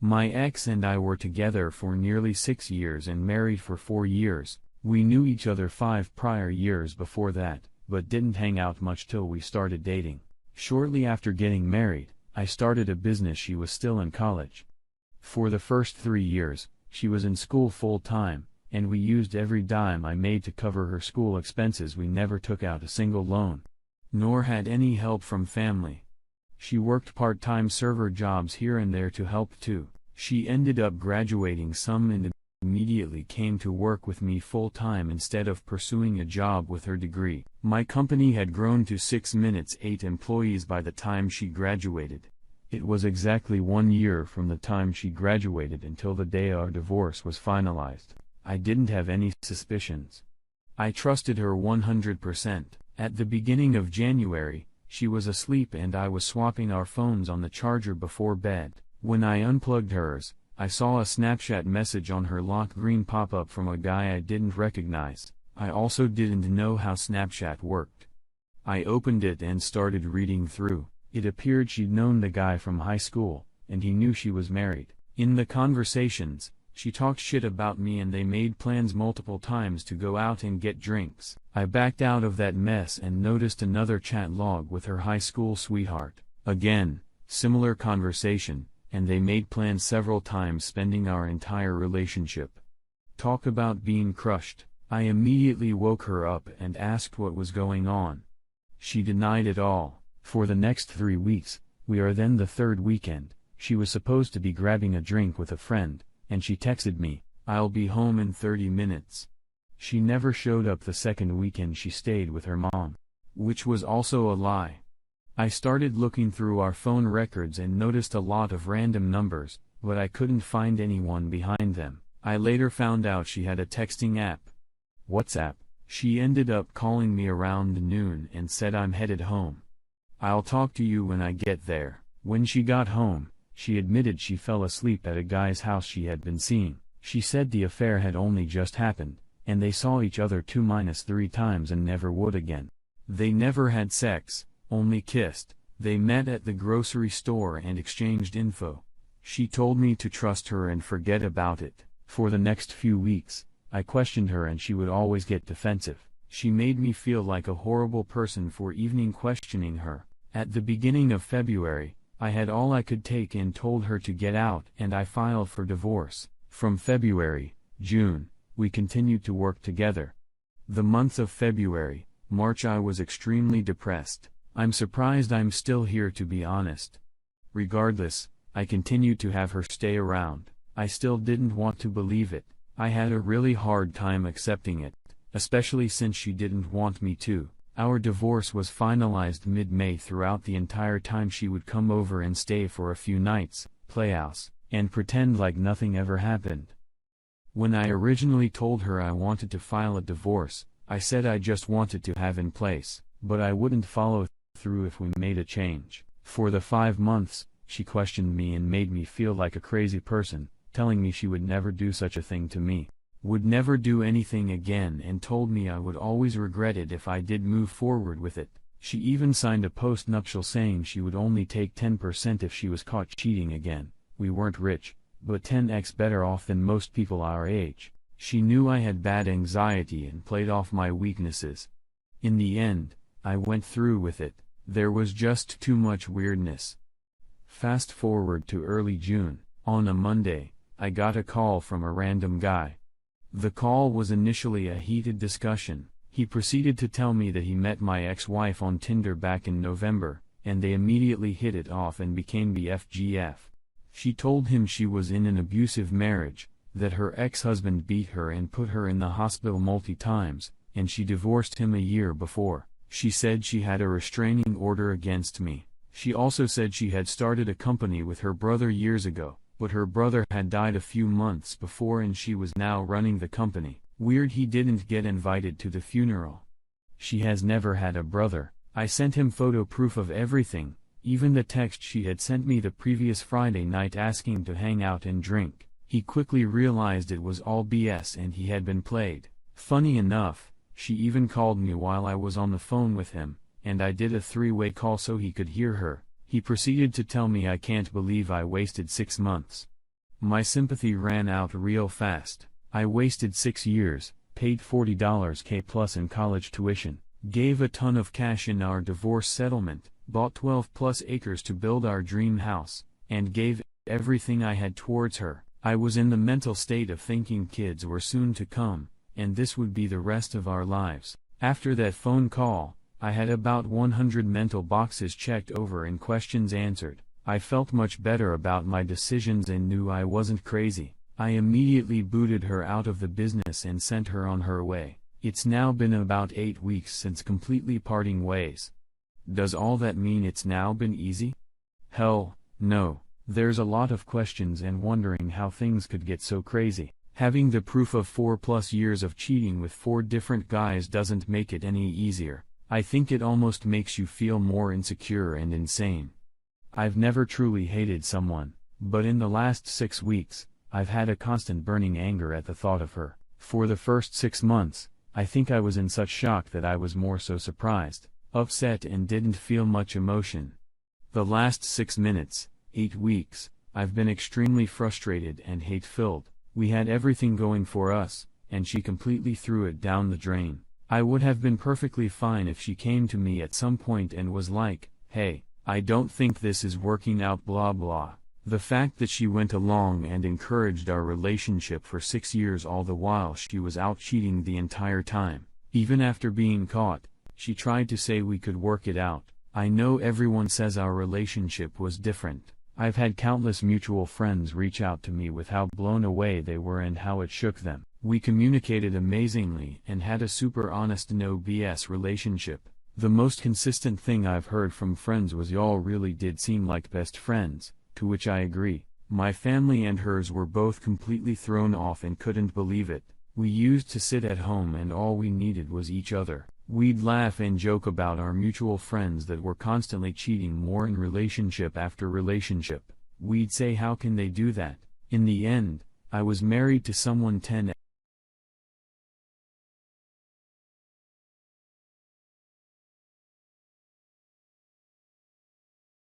My ex and I were together for nearly 6 years and married for 4 years. We knew each other 5 prior years before that, but didn't hang out much till we started dating. Shortly after getting married, I started a business. She was still in college. For the first 3 years, she was in school full-time, and we used every dime I made to cover her school expenses. We never took out a single loan, nor had any help from family. She worked part-time server jobs here and there to help too. She ended up graduating some and immediately came to work with me full-time instead of pursuing a job with her degree. My company had grown to 8 employees by the time she graduated. It was exactly 1 year from the time she graduated until the day our divorce was finalized. I didn't have any suspicions. I trusted her 100%. At the beginning of January, she was asleep and I was swapping our phones on the charger before bed. When I unplugged hers, I saw a Snapchat message on her lock screen pop up from a guy I didn't recognize. I also didn't know how Snapchat worked. I opened it and started reading through. It appeared she'd known the guy from high school, and he knew she was married. In the conversations, she talked shit about me and they made plans multiple times to go out and get drinks. I backed out of that mess and noticed another chat log with her high school sweetheart. Again, similar conversation, and they made plans several times, spending our entire relationship. Talk about being crushed. I immediately woke her up and asked what was going on. She denied it all. For the next 3 weeks, we are then the third weekend, she was supposed to be grabbing a drink with a friend, and she texted me, "I'll be home in 30 minutes. She never showed up the second weekend. She stayed with her mom, which was also a lie. I started looking through our phone records and noticed a lot of random numbers, but I couldn't find anyone behind them. I later found out she had a texting app, WhatsApp. She ended up calling me around noon and said, "I'm headed home. I'll talk to you when I get there." When she got home, she admitted she fell asleep at a guy's house she had been seeing. She said the affair had only just happened, and they saw each other 2-3 times and never would again. They never had sex, only kissed. They met at the grocery store and exchanged info. She told me to trust her and forget about it. For the next few weeks, I questioned her and she would always get defensive. She made me feel like a horrible person for even questioning her. At the beginning of February, I had all I could take and told her to get out, and I filed for divorce. From February, June, we continued to work together. The months of February, March I was extremely depressed. I'm surprised I'm still here, to be honest. Regardless, I continued to have her stay around. I still didn't want to believe it. I had a really hard time accepting it, especially since she didn't want me to. Our divorce was finalized mid-May. Throughout the entire time she would come over and stay for a few nights, play house, and pretend like nothing ever happened. When I originally told her I wanted to file a divorce, I said I just wanted to have in place, but I wouldn't follow through if we made a change. For the 5 months, she questioned me and made me feel like a crazy person, telling me she would never do such a thing to me, would never do anything again, and told me I would always regret it if I did move forward with it. She even signed a post-nuptial saying she would only take 10% if she was caught cheating again. We weren't rich, but 10x better off than most people our age. She knew I had bad anxiety and played off my weaknesses. In the end, I went through with it. There was just too much weirdness. Fast forward to early June. On a Monday, I got a call from a random guy. The call was initially a heated discussion. He proceeded to tell me that he met my ex-wife on Tinder back in November, and they immediately hit it off and became BFGF. She told him she was in an abusive marriage, that her ex-husband beat her and put her in the hospital multiple times, and she divorced him a year before. She said she had a restraining order against me. She also said she had started a company with her brother years ago, but her brother had died a few months before and she was now running the company. Weird he didn't get invited to the funeral. She has never had a brother. I sent him photo proof of everything, even the text she had sent me the previous Friday night asking to hang out and drink. He quickly realized it was all BS and he had been played. Funny enough, she even called me while I was on the phone with him, and I did a 3-way call so he could hear her. He proceeded to tell me I can't believe I wasted 6 months. My sympathy ran out real fast. I wasted 6 years, paid $40K plus in college tuition, gave a ton of cash in our divorce settlement, bought 12 plus acres to build our dream house, and gave everything I had towards her. I was in the mental state of thinking kids were soon to come, and this would be the rest of our lives. After that phone call, I had about 100 mental boxes checked over and questions answered. I felt much better about my decisions and knew I wasn't crazy. I immediately booted her out of the business and sent her on her way. It's now been about 8 weeks since completely parting ways. Does all that mean it's now been easy? Hell, no. There's a lot of questions and wondering how things could get so crazy. Having the proof of 4+ years of cheating with 4 different guys doesn't make it any easier. I think it almost makes you feel more insecure and insane. I've never truly hated someone, but in the last 6 weeks, I've had a constant burning anger at the thought of her. For the first 6 months, I think I was in such shock that I was more so surprised, upset and didn't feel much emotion. The last 6 minutes, 8 weeks, I've been extremely frustrated and hate-filled. We had everything going for us, and she completely threw it down the drain. I would have been perfectly fine if she came to me at some point and was like, "Hey, I don't think this is working out blah blah." The fact that she went along and encouraged our relationship for 6 years all the while she was out cheating the entire time. Even after being caught, she tried to say we could work it out. I know everyone says our relationship was different. I've had countless mutual friends reach out to me with how blown away they were and how it shook them. We communicated amazingly and had a super honest no BS relationship. The most consistent thing I've heard from friends was y'all really did seem like best friends, to which I agree. My family and hers were both completely thrown off and couldn't believe it. We used to sit at home and all we needed was each other. We'd laugh and joke about our mutual friends that were constantly cheating more in relationship after relationship. We'd say how can they do that? In the end, I was married to someone 10